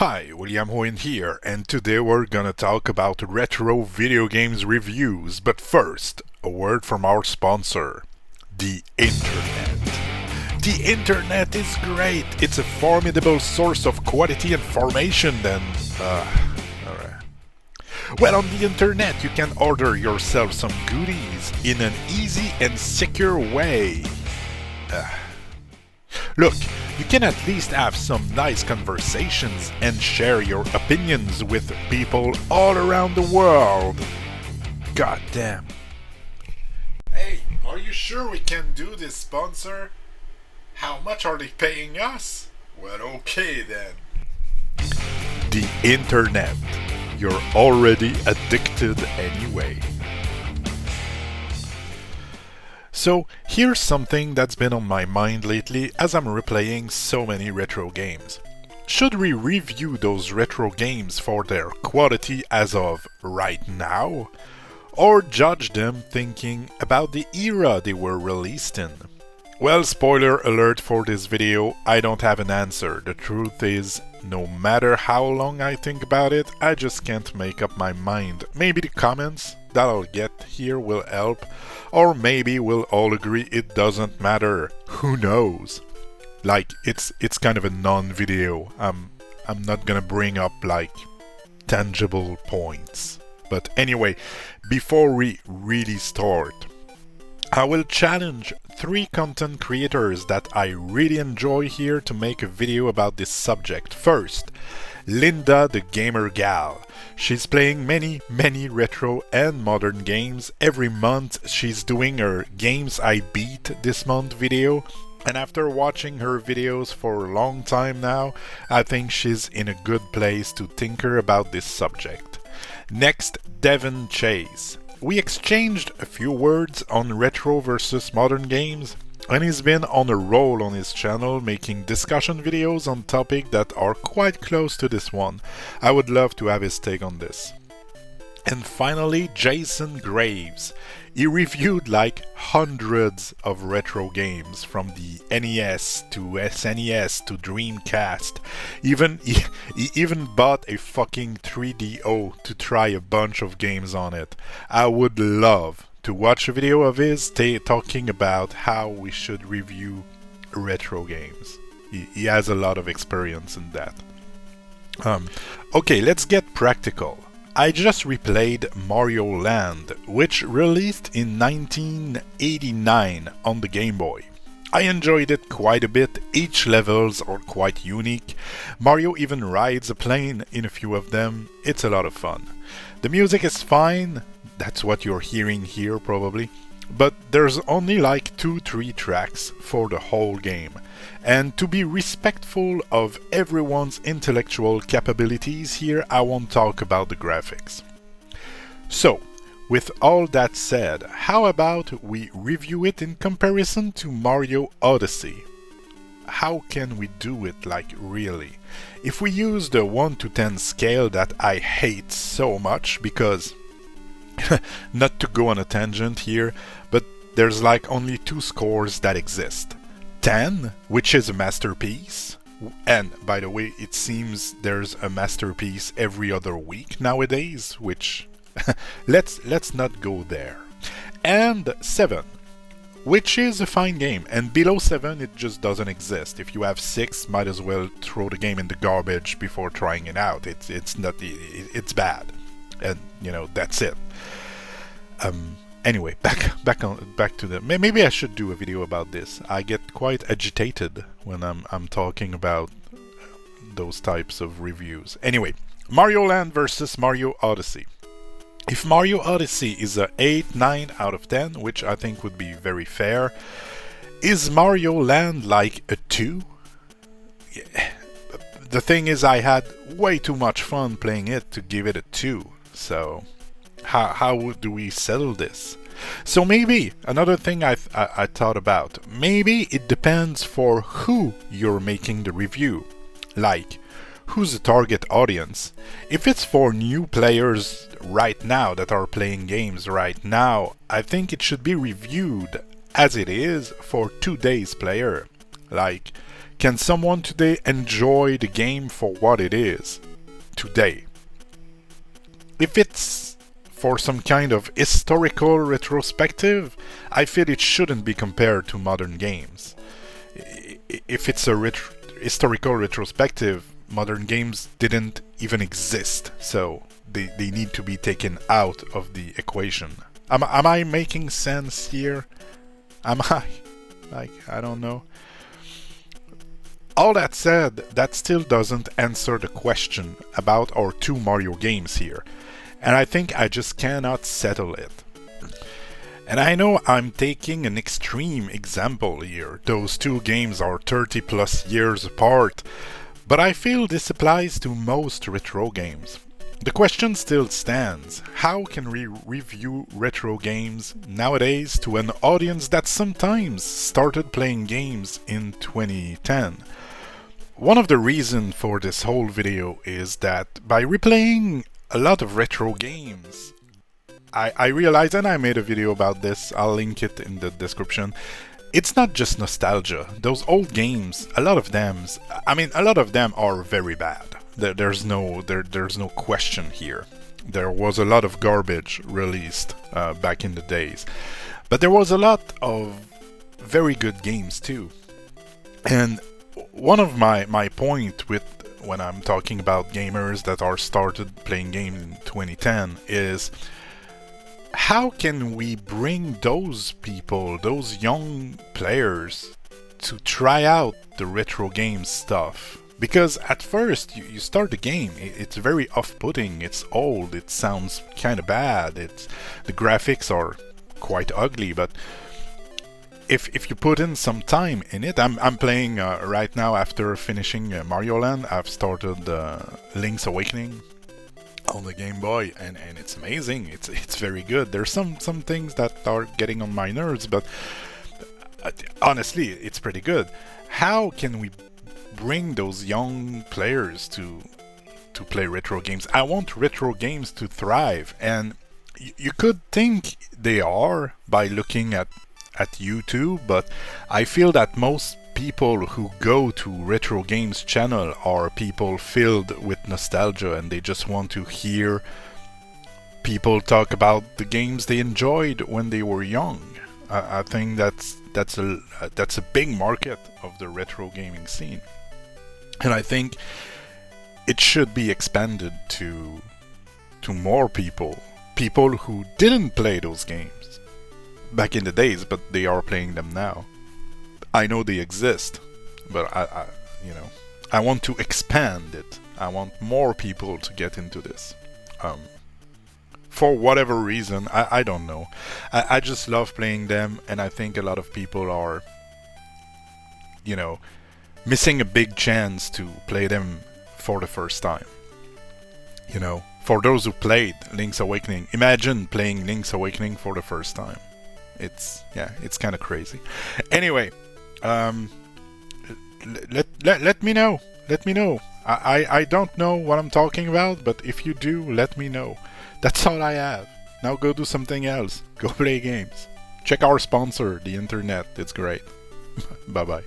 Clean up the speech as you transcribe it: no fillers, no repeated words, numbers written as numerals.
Hi, William Hoyen here, and today we're gonna talk about retro video games reviews. But first, a word from our sponsor, the Internet. The Internet is great. It's a formidable source of quality information and, alright. Well, on the Internet, you can order yourself some goodies in an easy and secure way. Look, you can at least have some nice conversations and share your opinions with people all around the world. God damn. Hey, are you sure we can do this, sponsor? How much are they paying us? Well, okay then. The Internet. You're already addicted anyway. So, here's something that's been on my mind lately as I'm replaying so many retro games. Should we review those retro games for their quality as of right now? Or judge them thinking about the era they were released in? Well, spoiler alert for this video, I don't have an answer. The truth is, no matter how long I think about it, I just can't make up my mind. Maybe the comments that I'll get here will help, or maybe we'll all agree it doesn't matter. Who knows? Like, it's kind of a non-video. I'm not gonna bring up like tangible points. But anyway, before we really start, I will challenge 3 content creators that I really enjoy here to make a video about this subject. First, Linda the Gamer Gal. She's playing many retro and modern games. Every month she's doing her Games I Beat This Month video. And after watching her videos for a long time now, I think she's in a good place to tinker about this subject. Next, Devin Chase. We exchanged a few words on retro versus modern games, and he's been on a roll on his channel making discussion videos on topics that are quite close to this one. I would love to have his take on this. And finally, Jason Graves. He reviewed like hundreds of retro games from the NES to SNES to Dreamcast. He even bought a fucking 3DO to try a bunch of games on it. I would love to watch a video of his talking about how we should review retro games. He has a lot of experience in that. Okay, let's get practical. I just replayed Mario Land, which released in 1989 on the Game Boy. I enjoyed it quite a bit, each levels are quite unique. Mario even rides a plane in a few of them, it's a lot of fun. The music is fine, that's what you're hearing here probably, but there's only like 2-3 tracks for the whole game. And to be respectful of everyone's intellectual capabilities here, I won't talk about the graphics. So, with all that said, how about we review it in comparison to Mario Odyssey? How can we do it, like, really? If we use the 1 to 10 scale that I hate so much because, not to go on a tangent here, but there's like only 2 scores that exist. 10, which is a masterpiece, and by the way, it seems there's a masterpiece every other week nowadays, which let's not go there. And 7, which is a fine game, and below 7 it just doesn't exist. If you have 6, might as well throw the game in the garbage before trying it out. It's bad, and you know, that's it. Anyway, back to the. Maybe I should do a video about this. I get quite agitated when I'm talking about those types of reviews. Anyway, Mario Land versus Mario Odyssey. If Mario Odyssey is a 8-9 out of 10, which I think would be very fair, is Mario Land like a 2? Yeah. The thing is, I had way too much fun playing it to give it a 2. So. How do we settle this? So maybe, another thing I thought about, maybe it depends for who you're making the review. Like, who's the target audience? If it's for new players right now that are playing games right now, I think it should be reviewed as it is for today's player. Like, Can someone today enjoy the game for what it is today? If it's for some kind of historical retrospective, I feel it shouldn't be compared to modern games. If it's a historical retrospective, modern games didn't even exist, so they need to be taken out of the equation. Am I making sense here? Am I? I don't know. All that said, that still doesn't answer the question about our two Mario games here, and I think I just cannot settle it. And I know I'm taking an extreme example here, those two games are 30 plus years apart, but I feel this applies to most retro games. The question still stands, how can we review retro games nowadays to an audience that sometimes started playing games in 2010? One of the reasons for this whole video is that by replaying a lot of retro games, I realized, and I made a video about this, I'll link it in the description, it's not just nostalgia. Those old games, a lot of them are very bad. There's no question here. There was a lot of garbage released back in the days. But there was a lot of very good games too. And one of my point with when I'm talking about gamers that are started playing games in 2010 is how can we bring those people, those young players, to try out the retro game stuff? Because at first you start the game, it's very off-putting, it's old, it sounds kind of bad, the graphics are quite ugly, but if you put in some time in it, I'm playing right now after finishing Mario Land. I've started Link's Awakening on the Game Boy, and it's amazing. It's very good. There's some things that are getting on my nerves, but honestly, it's pretty good. How can we bring those young players to play retro games? I want retro games to thrive, and you could think they are by looking at YouTube, but I feel that most people who go to retro games channel are people filled with nostalgia, and they just want to hear people talk about the games they enjoyed when they were young. I think that's a big market of the retro gaming scene, and I think it should be expanded to more people who didn't play those games back in the days, but they are playing them now. I know they exist, but I want to expand it. I want more people to get into this. For whatever reason, I don't know. I just love playing them, and I think a lot of people are, missing a big chance to play them for the first time. For those who played Link's Awakening, imagine playing Link's Awakening for the first time. It's kind of crazy. Anyway, let me know. Let me know. I don't know what I'm talking about, but if you do, let me know. That's all I have. Now go do something else. Go play games. Check our sponsor, the internet. It's great. Bye bye.